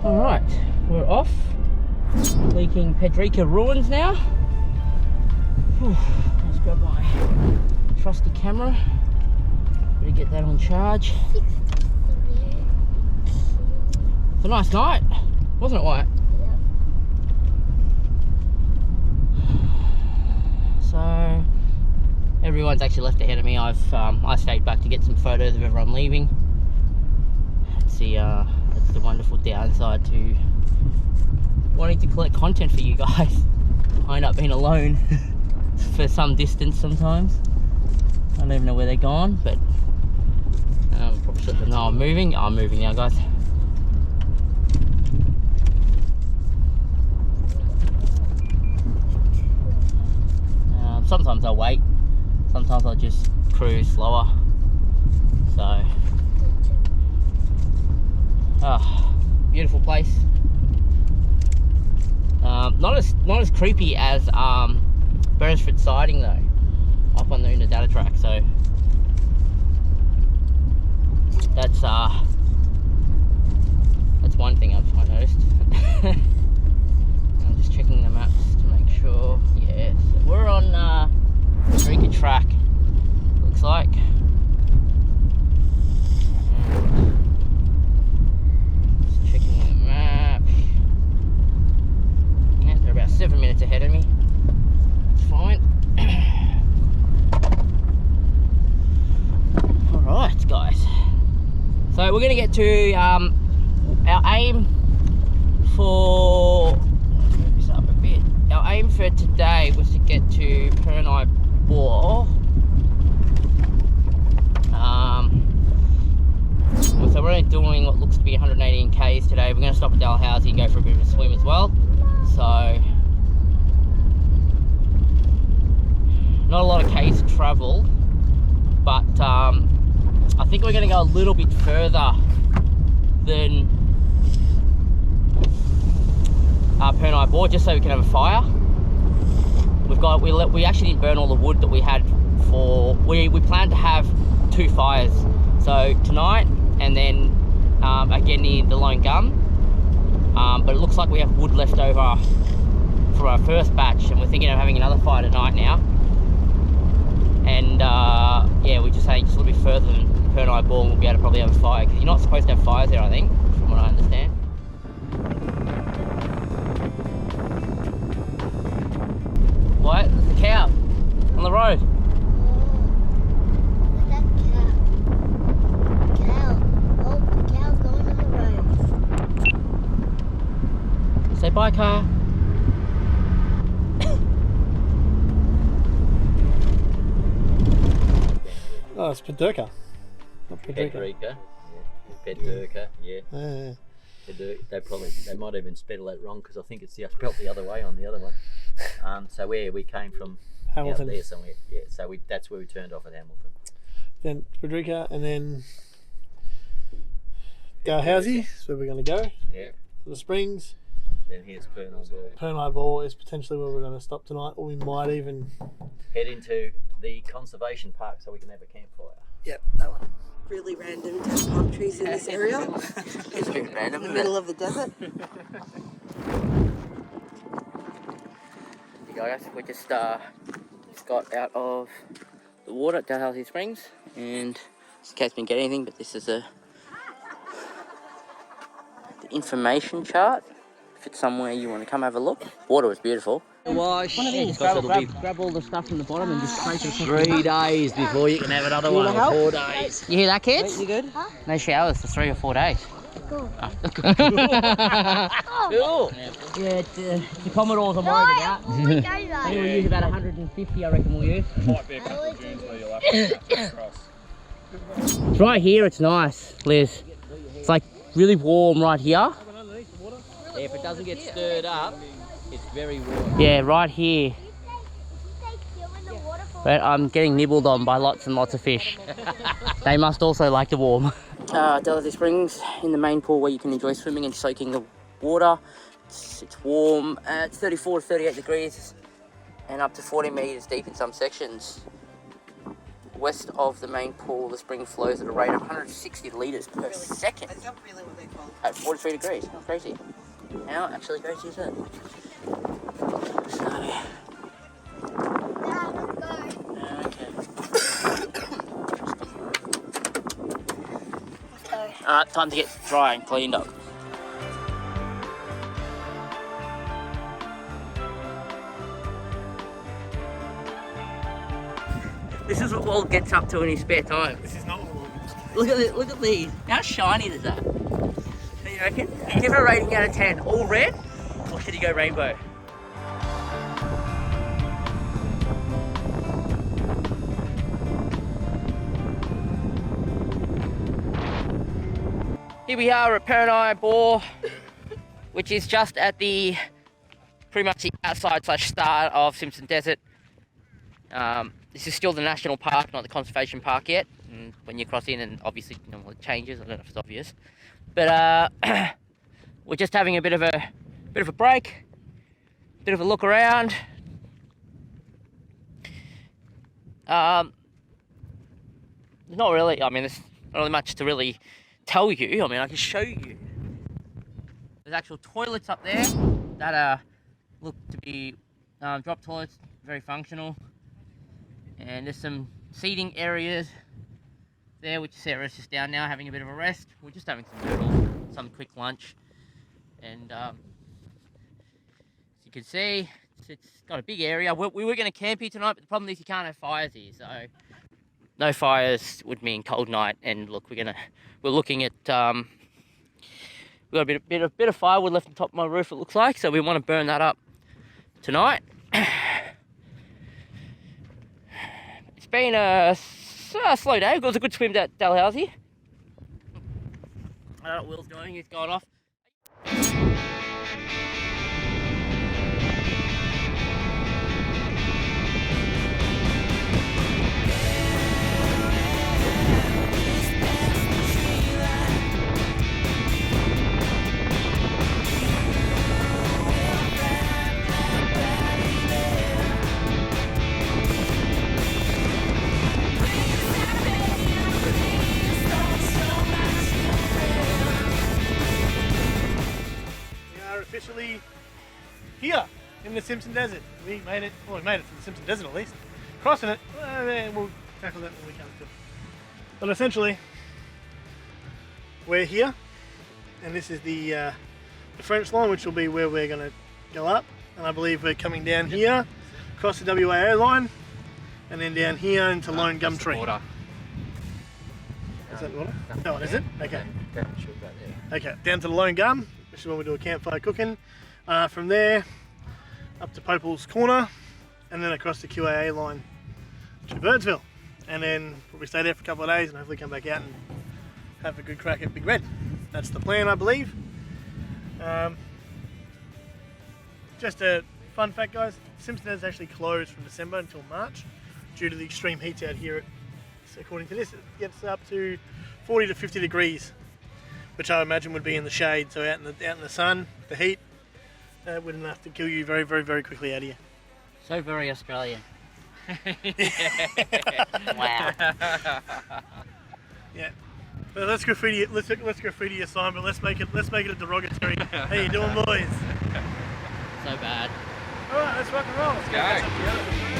Alright, we're off. Leaking Pedirka Ruins now. Whew, let's grab my trusty camera. Better get that on charge. It's a nice night, wasn't it, Wyatt? Yep. So everyone's actually left ahead of me. I stayed back to get some photos of everyone leaving. That's the wonderful downside to wanting to collect content for you guys. I end up being alone for some distance sometimes. I don't even know where they're gone, but probably should let them know I'm moving. I'm moving now, guys. Sometimes I'll wait, sometimes I'll just cruise slower. So, beautiful place. Not as creepy as Birdsville Siding though, up on the Unadilla track. So that's one thing I've noticed. I'm just checking the maps to make sure. Yeah, so we're on Pedirka track, looks like. Just checking the map. Yeah, they're about 7 minutes ahead of me. It's fine. Alright, guys. So we're gonna get to our aim for. Our aim for today was to get to Purni Bore. So we're only doing what looks to be 118 k's today. We're going to stop at Dalhousie and go for a bit of a swim as well. So not a lot of k's to travel, but I think we're going to go a little bit further than Purni Bore, just so we can have a fire. We actually didn't burn all the wood that we had for. We planned to have 2 fires, so tonight and then again near the Lone Gum. But it looks like we have wood left over for our first batch, and we're thinking of having another fire tonight now. And yeah, we just heading just a little bit further than Purni Bore, and we'll be able to probably have a fire because you're not supposed to have fires there, I think, from what I understand. What? There's a cow on the road. That cow. Oh, the cow's going on the road. Say bye, car. Oh, it's Pedirka. Not Pedirka. Pedirka, yeah. They might even spell that wrong because I think it's spelled the other way on the other one. So we came from Hamilton. out there somewhere, yeah. So that's where we turned off at Hamilton. Then Pedirka, and then Dalhousie is where we're going to go. Yeah. The Springs. Then here's Purni Bore. Purni Bore is potentially where we're going to stop tonight, or we might even head into the conservation park so we can have a campfire. Yep, that one. Really random to have palm trees in this area. It's a bit random, In the middle of the desert. You guys, we just got out of the water at Dalhousie Springs, and just in case we didn't get anything, but this is the information chart. If it's somewhere you want to come have a look. Water was beautiful. Wash. One of these, grab all the stuff from the bottom and just trace it across. 3 days before you can have another one, or 4 days. You hear that, kids? You good? Huh? No showers for 3 or 4 days. Cool. Cool. Yeah, it's the Commodores I'm worried about. Oh my God, I think we'll use about 150, I reckon we'll use. Might be a couple of dunes where you'll have to get across. It's right here, it's nice, Liz. It's like really warm right here. Yeah, if it doesn't get stirred up, it's very warm. Yeah, right here. But I'm getting nibbled on by lots and lots of fish. They must also like the warm. Dalhousie Springs, in the main pool where you can enjoy swimming and soaking the water. It's warm. It's 34 to 38 degrees and up to 40 meters deep in some sections. West of the main pool, the spring flows at a rate of 160 liters per second Is that really what they call it? at 43 degrees. How crazy. How actually crazy is that? So, okay. Alright, time to get dry and cleaned up. This is what Walt gets up to in his spare time. This is not what we're Look at it, look at these. How shiny is that? What do you reckon? Give it a rating out of 10. All red? Or should you go rainbow? Here we are at Purni Bore, which is just at the pretty much the outside / start of Simpson Desert. This is still the national park, not the conservation park yet. And when you cross in, and obviously it changes. I don't know if it's obvious, but we're just having a bit of a break, bit of a look around. There's not really. I mean, there's not really much to really tell you. I mean, I can show you. There's actual toilets up there that look to be drop toilets, very functional. And there's some seating areas there, which Sarah's just down now having a bit of a rest. We're just having some quick lunch. And as you can see, it's got a big area. We were going to camp here tonight, but the problem is you can't have fires here. So no fires would mean cold night. And look, we're looking at we've got a bit of firewood left on top of my roof, it looks like. So we want to burn that up tonight. It's been a slow day. It was a good swim at Dalhousie. I don't know what Will's doing. He's gone off. officially here in the Simpson Desert. We made it, well, we made it to the Simpson Desert at least. Crossing it, and we'll tackle that when we come to it. But essentially, we're here, and this is the French line, which will be where we're going to go up. And I believe we're coming down here, across the WAA line, and then down here into Lone Gum Tree. Water. Is that water? No, is it? Okay. Yeah. Okay, down to the Lone Gum, which is when we do a campfire cooking. From there, up to Popel's Corner, and then across the QAA line to Birdsville. And then probably stay there for a couple of days and hopefully come back out and have a good crack at Big Red. That's the plan, I believe. Just a fun fact, guys, Simpson is actually closed from December until March due to the extreme heats out here. According to this, it gets up to 40 to 50 degrees, which I imagine would be in the shade. So out in the sun, the heat, would enough to kill you very, very, very quickly out here. So very Australian. Wow. Yeah. Well, let's graffiti. Let's graffiti a sign, but let's make it a derogatory. How you doing, boys? So bad. All right, let's rock and roll. Let's go.